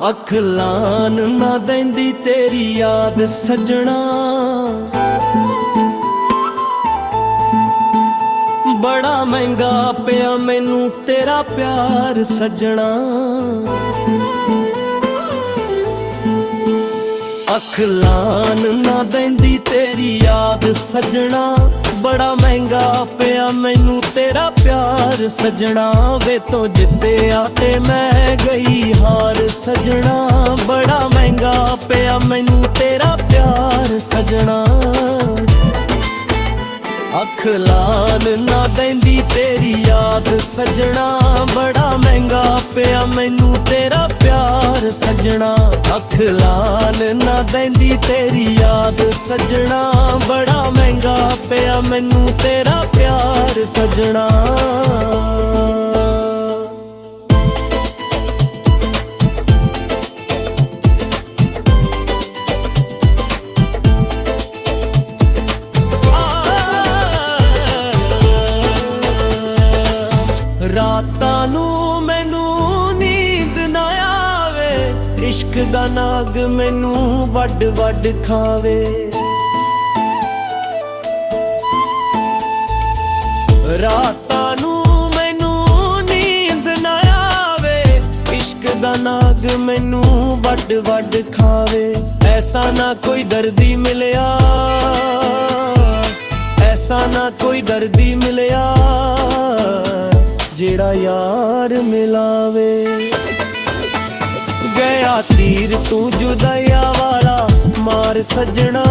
ਅੱਖ ਲਾਨ ਨਾ ਦੇਂਦੀ ਤੇਰੀ ਯਾਦ ਸਜਣਾ। ਬੜਾ ਮਹਿੰਗਾ ਪਿਆ ਮੈਨੂੰ ਤੇਰਾ ਪਿਆਰ ਸਜਣਾ। ਅੱਖ ਲਾਨ ਨਾ ਦੇਂਦੀ ਤੇਰੀ ਯਾਦ ਸਜਣਾ। ਬੜਾ ਮਹਿੰਗਾ ਪਿਆ ਮੈਨੂੰ ਤੇਰਾ ਪਿਆਰ ਸਜਣਾ। ਵੇ ਤੋਂ ਜਿੱਤਿਆ ਤੇ ਮੈਂ ਗਈ ਹਾਰ ਸਜਣਾ। ਬੜਾ ਮਹਿੰਗਾ ਪਿਆ ਮੈਨੂੰ ਤੇਰਾ ਪਿਆਰ ਸਜਣਾ। ਅੱਖ ਲਾਨ ਨਾ ਦੇਂਦੀ ਤੇਰੀ ਯਾਦ ਸਜਣਾ। ਬੜਾ ਮਹਿੰਗਾ ਪਿਆ ਮੈਨੂੰ ਤੇਰਾ ਪਿਆਰ ਸਜਣਾ। ਅੱਖ ਲਾਨ ਨਾ ਦੇਂਦੀ ਤੇਰੀ ਯਾਦ ਸਜਣਾ। ਬੜਾ ਮਹਿੰਗਾ ਪਿਆ ਮੈਨੂੰ ਤੇਰਾ ਪਿਆਰ ਸਜਣਾ। ਰਾਤਾਂ ਨੂੰ ਮੈਨੂੰ ਨੀਂਦ ਨਾ ਆਵੇ। ਇਸ਼ਕ ਦਾ ਨਾਗ ਮੈਨੂੰ ਵੱਡ ਵੱਡ ਖਾਵੇ। ਰਾਤਾਂ ਨੂੰ ਮੈਨੂੰ ਨੀਂਦ ਨਾ ਆਵੇ। ਇਸ਼ਕ ਦਾ ਨਾਗ ਮੈਨੂੰ ਵੱਡ ਵੱਡ ਖਾਵੇ। ਐਸਾ ਨਾ ਕੋਈ ਦਰਦੀ ਮਿਲਿਆ, ਐਸਾ ਨਾ ਕੋਈ ਦਰਦੀ ਮਿਲਿਆ ਜਿਹੜਾ ਯਾਰ ਮਿਲਾਵੇ। ਗਿਆ ਤੀਰ ਤੂੰ ਜੁਦਾਈਆਂ ਵਾਲਾ ਮਾਰ ਸਜਣਾ।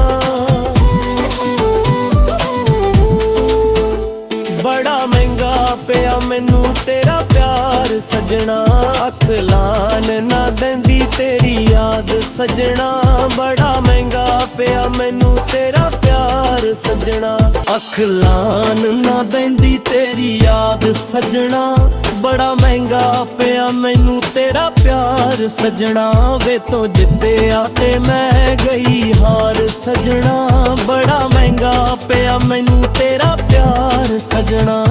ਬੜਾ ਮਹਿੰਗਾ ਪਿਆ ਮੈਨੂੰ ਤੇਰਾ ਪਿਆਰ ਸਜਣਾ। ਅੱਖ ਲਾਨ ਨਾ ਦੇਂਦੀ ਤੇਰੀ ਯਾਦ ਸਜਣਾ। ਬੜਾ ਮਹਿੰਗਾ ਪਿਆ ਮੈਨੂੰ ਤੇਰਾ ਪਿਆਰ ਸਜਣਾ। ਅੱਖ ਲਾਨ ਨਾ ਦੇਂਦੀ ਤੇਰੀ ਯਾਦ ਸਜਣਾ। ਬੜਾ ਮਹਿੰਗਾ ਪਿਆ ਮੈਨੂੰ ਤੇਰਾ ਪਿਆਰ ਸਜਣਾ। ਵੇ ਤੋਂ ਜਿੱਤਿਆ ਤੇ ਮੈਂ ਗਈ ਹਾਰ ਸਜਣਾ। ਬੜਾ ਮਹਿੰਗਾ ਪਿਆ ਮੈਨੂੰ ਤੇਰਾ ਪਿਆਰ ਸਜਣਾ।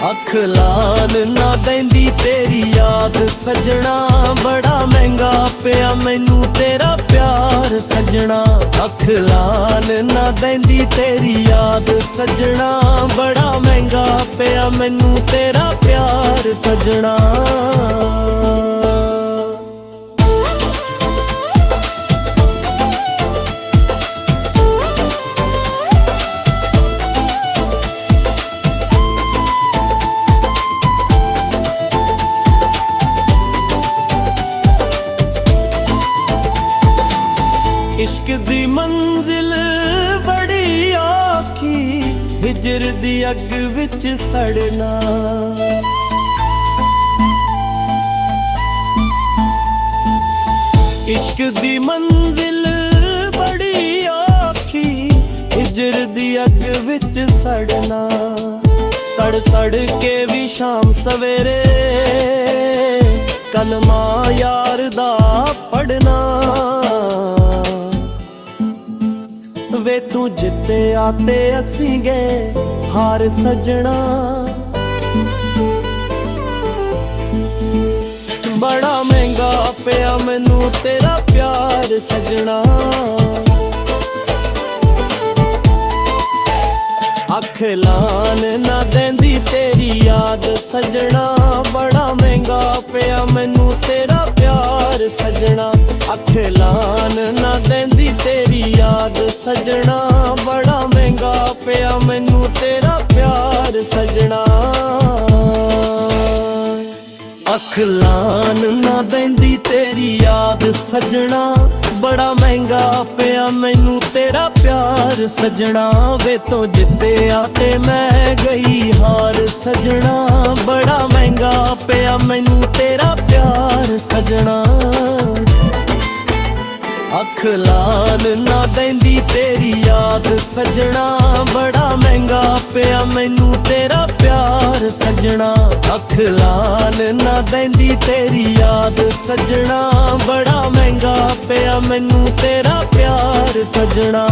ਅੱਖ ਲਾਨ ਨਾ ਦੇਂਦੀ ਤੇਰੀ ਯਾਦ ਸਜਣਾ। ਬੜਾ ਮਹਿੰਗਾ ਪਿਆ ਮੈਨੂੰ ਤੇਰਾ ਪਿਆਰ ਸਜਣਾ। ਅੱਖ ਲਾਨ ਨਾ ਦੇਂਦੀ ਤੇਰੀ ਯਾਦ ਸਜਣਾ। ਬੜਾ ਮਹਿੰਗਾ ਪਿਆ ਮੈਨੂੰ ਤੇਰਾ ਪਿਆਰ ਸਜਣਾ। इश्क दी मंजिल बड़ी औखी, हिजर दी अग विच सड़ना। इश्क दी मंजिल बड़ी औखी, हिजर दी अग विच सड़ना। सड़ सड़ के भी शाम सवेरे कलमा यार दा पढ़ना। वे तू जिते आते असी गए हार सजना। बड़ा महंगा पिया मैनू तेरा प्यार सजना। अख लान ना देंदी तेरी याद सजना। बड़ा महंगा पिया मैनू तेरा प्यार सजना। अख लान ना देंदी तेरी याद सजना। बड़ा महंगा पिया मैनू तेरा प्यार सजना। अख लान ना देंदी तेरी याद सजना। बड़ा महंगा पिया मैनू तेरा प्यार सजना। वे तो जिते आते मैं गई हार सजना। बड़ा महंगा पिया मैनू तेरा प्यार सजना। अख लान ना देंदी तेरी याद सजना। बड़ा महंगा पिया मैनू तेरा प्यार सजना। अख लान ना देंदी तेरी याद सजना। बड़ा महंगा पिया मैनू तेरा प्यार सजना।